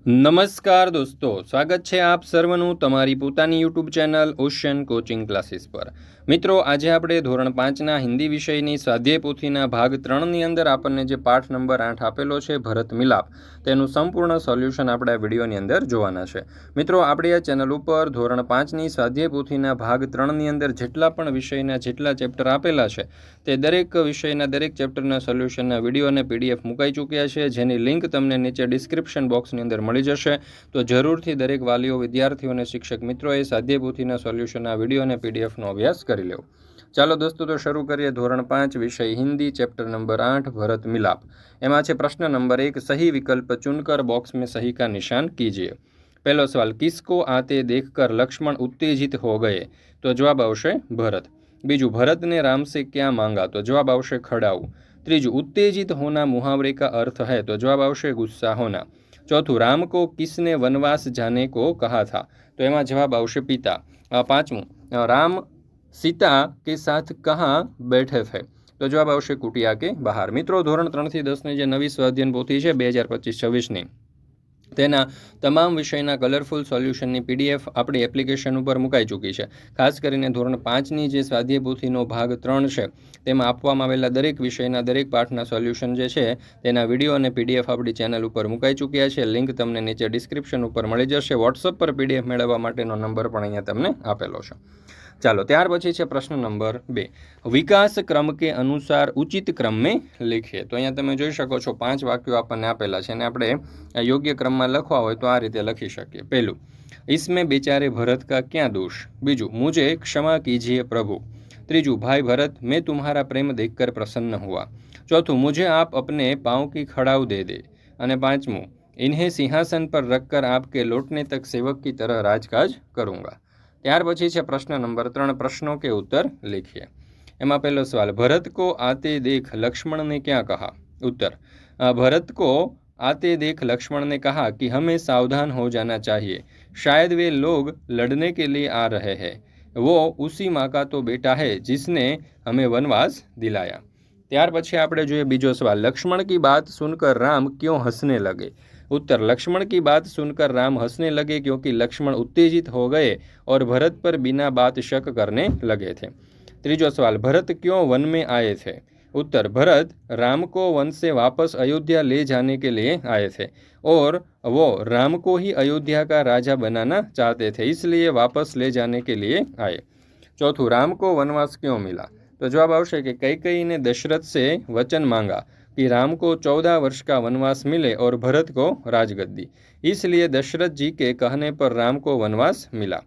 નમસ્કાર દોસ્તો, સ્વાગત છે આપ સર્વનું તમારી પોતાની YouTube channel ocean coaching classes પર। મિત્રો, આજે આપણે ધોરણ 5ના હિન્દી વિષયની સ્વાધ્યાય પોથીના ભાગ 3ની અંદર આપણને જે પાઠ નંબર 8 આપેલો છે ભરત મિલાપ, તેનું સંપૂર્ણ સોલ્યુશન આપણે આ વિડીયોની અંદર જોવાના છે। મિત્રો, આપણી આ ચેનલ ઉપર ધોરણ 5ની સ્વાધ્યાય પોથીના ભાગ 3ની અંદર જેટલા પણ વિષયના જેટલા ચેપ્ટર આપેલા છે તે દરેક વિષયના દરેક ચેપ્ટરના સોલ્યુશનના વિડીયો અને પીડીએફ મુકાઈ ચૂક્યા છે, જેની લિંક તમને નીચે ડિસ્ક્રિપ્શન બોક્સની અંદર મળી જશે। તો જરૂરથી દરેક વાલીઓ, વિદ્યાર્થીઓ અને શિક્ષક મિત્રોએ સ્વાધ્યાય પોથીના સોલ્યુશનના વિડીયો અને પીડીએફનો અભ્યાસ કરી લેવો। ચાલો દોસ્તો, તો શરૂ કરીએ। ધોરણ 5 વિષય હિન્દી, ચैप्टर नंबर 8 भरत मिलाप। एमा छे प्रश्न नंबर 1, सही विकल्प चुनकर बॉक्स में सही का निशान कीजिए। पहलो सवाल, किसको आते देखकर लक्ष्मण उत्तेजित हो गए? तो जवाब आवशे भरत। बीजू, भरत ने राम से क्या मांगा? तो जवाब आवशे खड़ाऊ। त्रीजू, उत्तेजित होना मुहावरे का अर्थ है? तो जवाब आवशे गुस्सा होना। चौथुं, राम को किसने वनवास जाने को कहा था? तो एमा जवाब आवशे पिता। पांचमું, राम सीता के साथ कहाँ बैठे थे? तो जवाब आवशे कुटिया के बहार। मित्रों, धोरण 3 થી 10 ની જે નવી સ્વાધ્યાયન પોથી છે 2025-26ની, તેના તમામ વિષયના કલરફુલ સોલ્યુશનની પીડીએફ આપણી એપ્લિકેશન ઉપર મુકાઈ ચૂકી છે। ખાસ કરીને ધોરણ 5ની જે સ્વાધ્યાય પોથીનો ભાગ 3 છે તેમાં આપવામાં આવેલા દરેક વિષયના દરેક પાઠના સોલ્યુશન જે છે તેના વિડીયો અને પીડીએફ આપણી ચેનલ ઉપર મુકાઈ ચૂક્યા છે। લિંક તમને નીચે ડિસ્ક્રિપ્શન ઉપર મળી જશે। વોટ્સઅપ પર પીડીએફ મેળવવા માટેનો નંબર પણ અહીંયા તમને આપેલો છે। ચાલો, ત્યાર પછી છે પ્રશ્ન નંબર 2, વિકાસ क्रम के अनुसार उचित क्रम में लिखिए। तो અહીંયા તમે જોઈ શકો છો 5 વાક્યો આપણને આપેલા છે અને આપણે યોગ્ય ક્રમમાં લખવા હોય તો આ રીતે લખી શકીએ। પહેલું, इसमें बेचारे भरत का क्या दोष? बीजू, मुझे क्षमा कीजिए प्रभु। त्रीजू, भाई भरत, मैं तुम्हारा प्रेम देखकर प्रसन्न हुआ। चौथुं, मुझे आप अपने पाँव की खड़ाऊ दे दे। અને પાંચમું, इन्हें सिंहासन पर रखकर आपके लौटने तक सेवक की तरह राजकाज करूँगा। ત્યાર પછી છે પ્રશ્ન નંબર 3, प्रश्नों के उत्तर लिखिए। एमा पहलो सवाल, भरत को आते देख लक्ष्मण ने क्या कहा? उत्तर, भरत को आते देख लक्ष्मण ने कहा कि हमें सावधान हो जाना चाहिए, शायद वे लोग लड़ने के लिए आ रहे हैं। वो उसी माँ का तो बेटा है जिसने हमें वनवास दिलाया। ત્યાર પછી આપણે જોઈએ બીજો સવાલ, लक्ष्मण की बात सुनकर राम क्यों हंसने लगे? उत्तर, लक्ष्मण की बात सुनकर राम हंसने लगे क्योंकि लक्ष्मण उत्तेजित हो गए और भरत पर बिना बात शक करने लगे थे। तीजो सवाल, भरत क्यों वन में आए थे? उत्तर, भरत राम को वन से वापस अयोध्या ले जाने के लिए आए थे और वो राम को ही अयोध्या का राजा बनाना चाहते थे, इसलिए वापस ले जाने के लिए आए। चौथुं, राम को वनवास क्यों मिला? तो जवाब आवश्य कि कैकेयी ने दशरथ से वचन मांगा कि राम को 14 वर्ष का वनवास मिले और भरत को राजगद्दी, इसलिए दशरथ जी के कहने पर राम को वनवास मिला।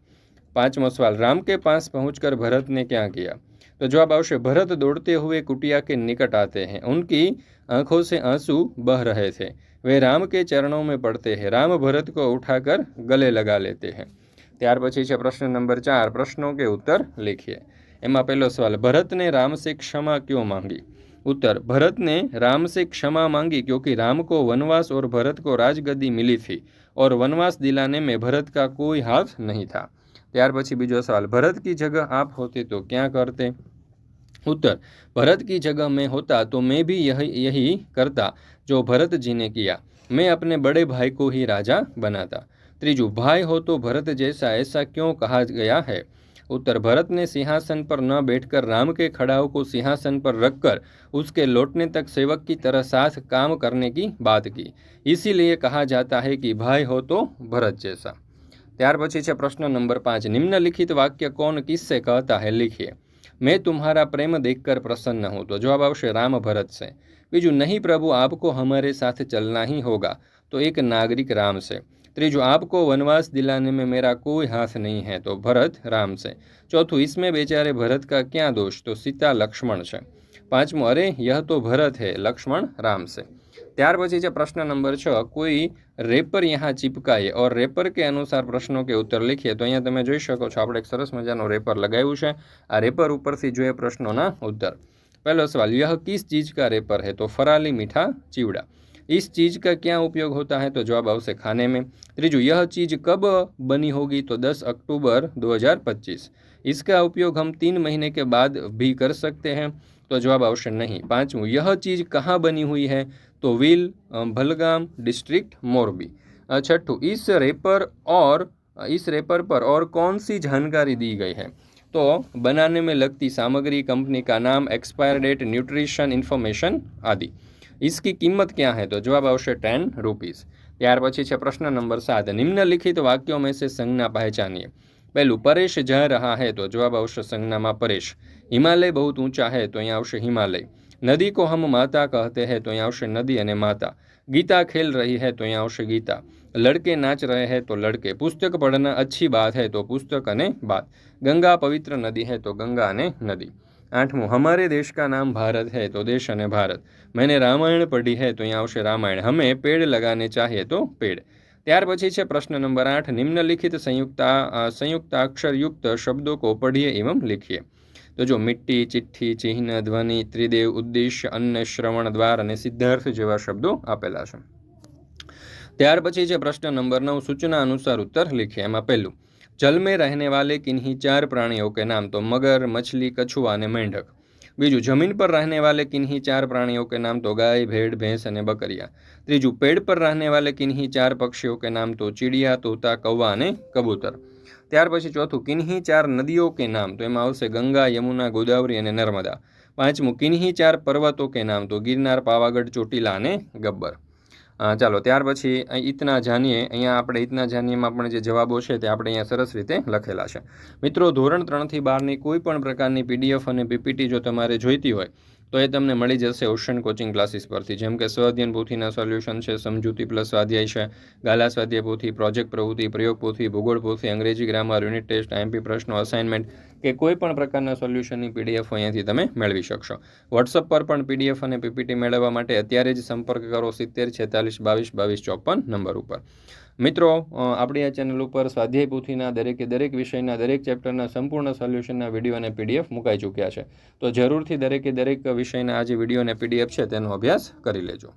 पांचवा सवाल, राम के पास पहुंचकर भरत ने क्या किया? तो जवाब आवश्य, भरत दौड़ते हुए कुटिया के निकट आते हैं, उनकी आंखों से आंसू बह रहे थे, वे राम के चरणों में पड़ते हैं, राम भरत को उठाकर गले लगा लेते हैं। ત્યાર પછી છે પ્રશ્ન નંબર 4, प्रश्नों के उत्तर लिखिए। એમાં પહેલો સવાલ, भरत ने राम से क्षमा क्यों मांगी? उत्तर, भरत ने राम से क्षमा मांगी क्योंकि राम को वनवास और भरत को राजगद्दी मिली थी और वनवास दिलाने में भरत का कोई हाथ नहीं था। ત્યાર પછી બીજો સવાલ, भरत की जगह आप होते तो क्या करते? उत्तर, भरत की जगह मैं होता तो मैं भी यही करता जो भरत जी ने किया, मैं अपने बड़े भाई को ही राजा बनाता। त्रीजू, भाई हो तो भरत जैसा, ऐसा क्यों कहा गया है? उत्तर, भरत ने सिंहासन पर न बैठकर राम के खड़ाऊ को सिंहासन पर रखकर उसके लौटने तक सेवक की तरह साथ काम करने की बात की, इसीलिए कहा जाता है कि भाई हो तो भरत जैसा। ત્યાર પછી છે પ્રશ્ન નંબર 5, निम्नलिखित वाक्य कौन किससे कहता है? लिखिए। मैं तुम्हारा प्रेम देखकर प्रसन्न हूँ। तो जवाब आवश्य राम भरत से। बीजू, नहीं प्रभु, आपको हमारे साथ चलना ही होगा, तो एक नागरिक राम से। त्रीजू, आपको वनवास दिलाने में मेरा कोई हाथ नहीं है, तो भरत राम से। चौथुं, इसमें बेचारे भरत का क्या दोष? तो सीता लक्ष्मण से। पांचमું, अरे यह तो भरत है, लक्ष्मण राम से। ત્યાર પછી છે પ્રશ્ન નંબર 6, कोई રેપર यहाँ चिपकाए और રેપર के अनुसार प्रश्नों के उत्तर लिखिए। तो અહીંયા તમે જોઈ શકો છો આપણે એક સરસ મજાનો રેપર લગાવ્યું છે। આ રેપર ઉપરથી જોઈએ પ્રશ્નોના उत्तर। पहला सवाल, यह किस चीज़ का रेपर है? तो फराली मीठा चिवड़ा। इस चीज़ का क्या उपयोग होता है? तो जवाब आवश्य खाने में। त्रीजू, यह चीज़ कब बनी होगी? तो 10 अक्टूबर 2025। इसका उपयोग हम 3 महीने के बाद भी कर सकते हैं, तो जवाब आवश्य नहीं। पांचवुं, यह चीज़ कहाँ बनी हुई है? तो वील भलगाम डिस्ट्रिक्ट मोरबी। छठ्ठू, इस रेपर पर और कौन सी जानकारी दी गई है? तो बनाने में लगती सामग्री, कंपनी का नाम, एक्सपायर डेट, न्यूट्रिशन इन्फॉर्मेशन आदि। इसकी कीमत क्या है? तो जवाब आवश्य 10 रुपीज़। ત્યાર પછી છે પ્રશ્ન નંબર 7, निम्नलिखित वाक्यों में से संज्ञा पहचानिए। पहलू, परेश जा रहा है, तो जवाब आवश्य संज्ञा में परेश। हिमालय बहुत ऊंचा है, तो यहाँ आवश्य हिमालय। नदी को हम माता कहते हैं, तो यहाँ आवश्य नदी अने माता। गीता खेल रही है, तो यहाँ आवश्य गीता। लड़के नाच रहे हैं, तो लड़के। पुस्तक पढ़ना अच्छी बात है, तो पुस्तक अने बात। गंगा पवित्र नदी है, तो गंगा अने नदी। 8, हमारे देश का नाम भारत है, तो देश अने भारत। मैंने रामायण पढ़ी है, तो यहाँ आवश्य रामायण। हमें पेड़ लगाने चाहिए, तो पेड़। ત્યાર પછી છે પ્રશ્ન નંબર 8, निम्नलिखित संयुक्ताक्षरयुक्त शब्दों को पढ़िए एवं लिखिए। तो जो मिट्टी, चिट्ठी, चिन्ह, ध्वनि, त्रिदेव, उद्देश्य, अन्न, श्रवण, द्वार અને સિદ્ધાર્થ જેવા શબ્દો આપેલા છે। ત્યાર પછી છે પ્રશ્ન નંબર 9, सूचना अनुसार उत्तर लिखिए। એમાં પહેલું, जल में रहने वाले किन्हीं 4 प्राणियों के नाम, तो मगर, मछली, कछुआ અને मेंढक। बीजू, जमीन पर रहने वाले किन्हीं 4 प्राणियों के नाम, तो गाय, भेड़, भैंस અને बकरिया। ત્રીજું, पेड़ पर रहने वाले किन्हीं 4 पक्षियों के नाम, तो चिड़िया, तोता, कौवा અને कबूतर। ત્યાર પછી ચોથું, किन्हीं 4 नदियों के नाम, तो એમાં આવશે गंगा, यमुना, गोदावरी અને नर्मदा। પાંચમું, किन्हीं 4 पर्वतों के नाम, तो गिरनार, पावागढ़, ચોટીલા અને ગબ્બર। ચાલો ત્યાર પછી ઇતના જાણીએ, અહીંયા આપણે ઇતના જાણીએમાં આપણે જે જવાબો છે તે આપણે અહીંયા સરસ રીતે લખેલા છે। મિત્રો, ધોરણ 3 થી 12ની કોઈ પણ પ્રકારની પીડીએફ અને પીપીટી જો તમારે જોઈતી હોય તો એ તમને મળી જશે ઓશન કોચિંગ ક્લાસીસ પરથી, જેમ કે સ્વાધ્યાયન પોથીના સોલ્યુશન છે, સમજૂતી પ્લસ સ્વાધ્યાય છે, ગાલા સ્વાધ્યાય પોથી, પ્રોજેક્ટ પ્રવૃત્તિ, પ્રયોગ પોથી, ભૂગોળ પોથી, અંગ્રેજી ગ્રામર, યુનિટ ટેસ્ટ, આઈએમપી પ્રશ્નો, અસાઇનમેન્ટ કે કોઈ પણ પ્રકારના સોલ્યુશનની પીડીએફ અહીંયાથી તમે મેળવી શકશો। વોટ્સઅપ પર પણ પીડીએફ અને પીપીટી મેળવવા માટે અત્યારે જ સંપર્ક કરો 70 46 22 22 54 નંબર ઉપર। મિત્રો, આપણી આ ચેનલ ઉપર સ્વાધ્યાય પોથીના દરેક વિષયના દરેક ચેપ્ટરના સંપૂર્ણ સોલ્યુશનના વિડીયો અને પીડીએફ મુકાઈ ચૂક્યા છે, તો જરૂરથી દરેક વિષયના આ જે વિડીયો અને પીડીએફ છે તેનો અભ્યાસ કરી લેજો।